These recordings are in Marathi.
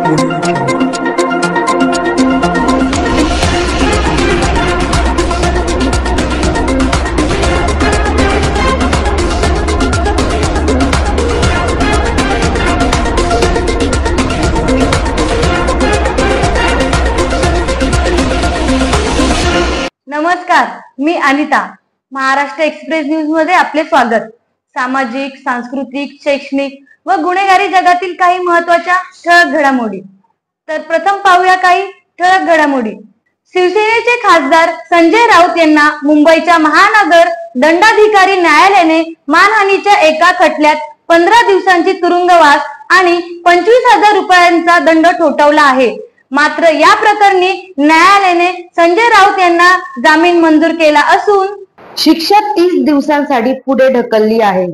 नमस्कार, मी अनिता. महाराष्ट्र एक्सप्रेस न्यूज मध्ये आपले स्वागत. सामाजिक, सांस्कृतिक, शैक्षणिक व गुन्हेगारी जगातील काही महत्त्वाच्या ठळक घडामोडी. तर प्रथम पाहूया काही ठळक घडामोडी. शिवसेनेचे खासदार संजय राऊत यांना मुंबईच्या महानगर दंडाधिकारी न्यायालयाने मानहानीच्या एका खटल्यात 15 दिवसांची तुरुंगवास आणि 25,000 रुपयांचा दंड ठोठावला आहे. मात्र या प्रकरणी न्यायालयाने संजय राऊत यांना जामीन मंजूर केला असून शिक्षा 30 दिवसांसाठी पुढे ढकलली आहे.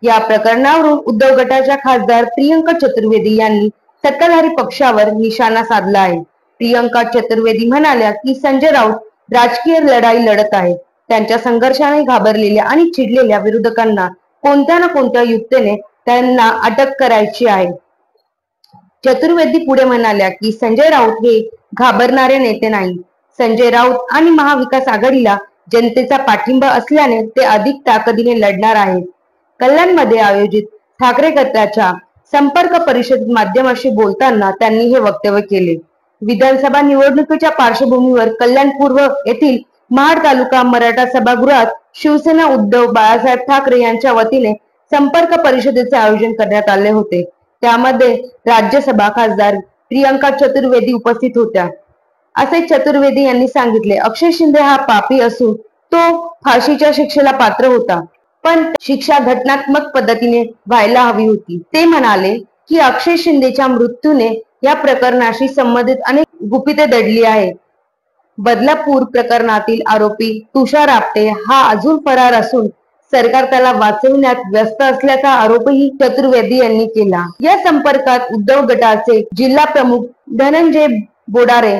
या प्रकरणावरून उद्धव गटाच्या खासदार प्रियंका चतुर्वेदी यांनी सत्ताधारी पक्षावर निशाणा साधला आहे. प्रियंका चतुर्वेदी म्हणाल्या की संजय राऊत राजकीय लढाई लढत आहेत. त्यांच्या संघर्षाने घाबरलेल्या आणि चिडलेल्या विरोधकांना कोणत्या ना कोणत्या युक्तीने त्यांना अटक करायची आहे. चतुर्वेदी पुढे म्हणाल्या की संजय राऊत हे घाबरणारे नेते नाही. संजय राऊत आणि महाविकास आघाडीला जनतेचा पाठिंबा असल्याने ते अधिक ताकदीने लढणार आहेत. कल्याणमध्ये आयोजित ठाकरे गटाच्या संपर्क परिषदेत माध्यमांशी बोलताना त्यांनी हे वक्तव्य केले. विधानसभा निवडणुकीच्या पार्श्वभूमीवर कल्याण पूर्व येथील महाड तालुका मराठा सभागृहात शिवसेना उद्धव बाळासाहेब ठाकरे यांच्या वतीने संपर्क परिषदेचे आयोजन करण्यात आले होते. त्यामध्ये राज्यसभा खासदार प्रियंका चतुर्वेदी उपस्थित होत्या, असे चतुर्वेदी यांनी सांगितले. अक्षय शिंदे हा पापी असून तो फाशीच्या शिक्षेला पात्र होता, पण शिक्षा घटनात्मक पद्धतीने व्हायला हवी होती. ते म्हणाले की अक्षय शिंदेच्या मृत्यूने या प्रकरणाशी संबंधित अनेक गुपिते दडली आहे. बदलापूर प्रकरणातील आरोपी तुषार आपटे हा अजून फरार असून सरकार त्याला वाचवण्यात व्यस्त असल्याचा आरोपही चतुर्वेदी यांनी केला. या संपर्कात उद्धव गटाचे जिल्हा प्रमुख धनंजय बोडारे,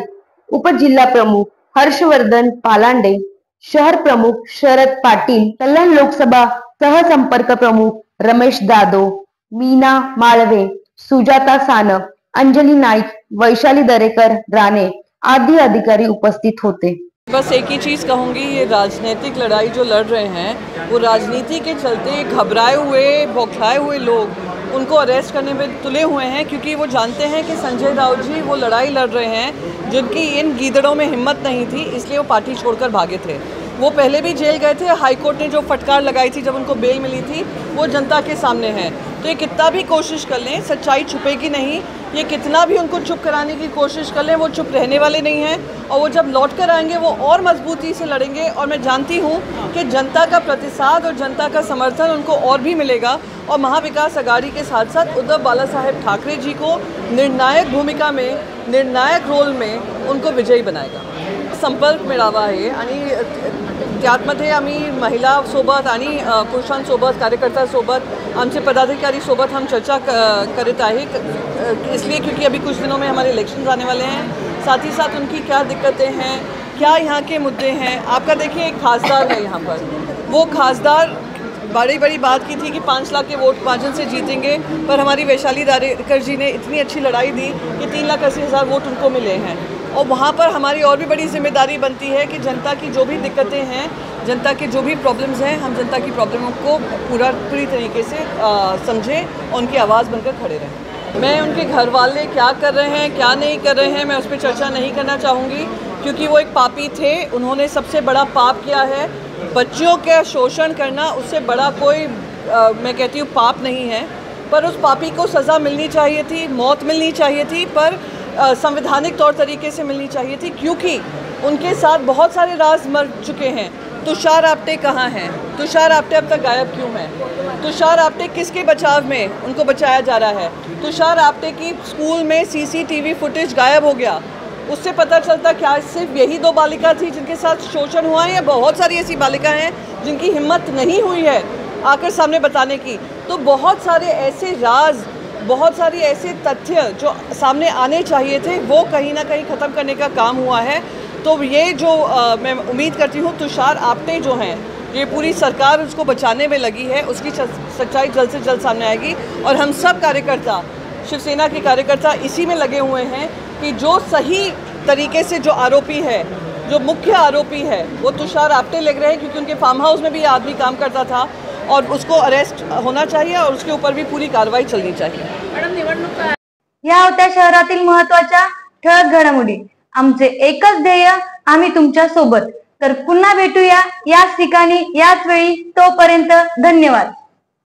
उपजिल्हा प्रमुख हर्षवर्धन पालांडे, शहर प्रमुख शरद पाटील, कल्याण लोकसभा सहसंपर्क प्रमुख रमेश दादो, मीना माळवे, सुजाता सानप, अंजली नाईक, वैशाली दरेकर राणे आदि अधिकारी उपस्थित होते. बस एक ही चीज़ कहूँगी, ये राजनीतिक लड़ाई जो लड़ रहे हैं वो राजनीति के चलते घबराए हुए बौखलाए हुए लोग उनको अरेस्ट करने में तुले हुए हैं, क्योंकि वो जानते हैं कि संजय राउत जी वो लड़ाई लड़ रहे हैं जिनकी इन गीदड़ों में हिम्मत नहीं थी, इसलिए वो पार्टी छोड़कर भागे थे. वो पहले भी जेल गए थे. हाईकोर्ट ने जो फटकार लगाई थी जब उनको बेल मिली थी वो जनता के सामने है. तो ये कितना भी कोशिश कर लें सच्चाई छुपेगी नहीं. ये कितना भी उनको चुप कराने की कोशिश कर लें वो चुप रहने वाले नहीं हैं, और वो जब लौट कर आएंगे वो और मजबूती से लड़ेंगे. और मैं जानती हूँ कि जनता का प्रतिसाद और जनता का समर्थन उनको और भी मिलेगा, और महाविकास आघाड़ी के साथ साथ उद्धव बालासाहेब ठाकरे जी को निर्णायक भूमिका में, निर्णायक रोल में उनको विजयी बनाएगा. संपर्क मेळावा आहे आणि त्यातमध्ये आम्ही महिलांसोबत आणि पुरुषांसोबत, कार्यकर्त्यांसोबत, आमचे पदाधिकारीसोबत हम चर्चा करत आहे. इसलिए क्योंकि अभी कुछ दिनों में हमारे इलेक्शंस आने वाले हैं. साथ ही साथ उनकी क्या दिक्कतें हैं, क्या यहाँ के मुद्दे हैं. आपका देखिए एक खासदार है यहाँ पर, वो खासदार बड़ी बात की थी कि 5 लाख के वोट मार्जिन से जीतेंगे, पर हमारी वैशाली दरेकर जी ने इतनी अच्छी लड़ाई दी कि 3,80,000 वोट उनको मिले हैं. और वहाँ पर हमारी और भी बड़ी जिम्मेदारी बनती है कि जनता की जो भी दिक्कतें हैं, जनता के जो भी प्रॉब्लम्स हैं, हम जनता की प्रॉब्लमों को पूरी तरीके से समझें और उनकी आवाज़ बनकर खड़े रहें. मैं उनके घर वाले क्या कर रहे हैं क्या नहीं कर रहे हैं मैं उस पर चर्चा नहीं करना चाहूँगी, क्योंकि वो एक पापी थे. उन्होंने सबसे बड़ा पाप किया है. बच्चियों का शोषण करना उससे बड़ा कोई मैं कहती हूँ पाप नहीं है, पर उस पापी को सज़ा मिलनी चाहिए थी, मौत मिलनी चाहिए थी, पर संवैधानिक तौर तरीके से मिलनी चाहिए थी, क्योंकि उनके साथ बहुत सारे राज मर चुके हैं. तुषार आपटे कहाँ हैं? तुषार आपटे अब तक गायब क्यों हैं? तुषार आपटे किसके बचाव में उनको बचाया जा रहा है? तुषार आपटे की स्कूल में सीसीटीवी फुटेज गायब हो गया. उससे पता चलता क्या सिर्फ यही 2 बालिका थी जिनके साथ शोषण हुआ है, या बहुत सारी ऐसी बालिका हैं जिनकी हिम्मत नहीं हुई है आकर सामने बताने की? तो बहुत सारे ऐसे राज, बहुत सारी ऐसे तथ्य जो सामने आने चाहिए थे वो कहीं ना कहीं ख़त्म करने का काम हुआ है. तो ये जो मैं उम्मीद करती हूँ तुषार आपटे जो हैं, ये पूरी सरकार उसको बचाने में लगी है, उसकी सच्चाई जल्द से जल्द सामने आएगी. और हम सब कार्यकर्ता शिवसेना के कार्यकर्ता इसी में लगे हुए हैं कि जो सही तरीके से जो आरोपी है, जो मुख्य आरोपी है, वो तुषार आप्टे लग रहे हैं, क्योंकि उनके फार्म हाउस में भी ये आदमी काम करता था और उसको अरेस्ट होना चाहिए और उसके ऊपर भी पूरी कार्रवाई चलनी चाहिए। या होत्या शहरातील महत्त्वाच्या ठळक घडामोडी. आमचे एकच ध्येय, आम्ही तुमच्या सोबत. तर पुन्हा भेटूया याच ठिकाणी याच वेळी. तोपर्यंत धन्यवाद.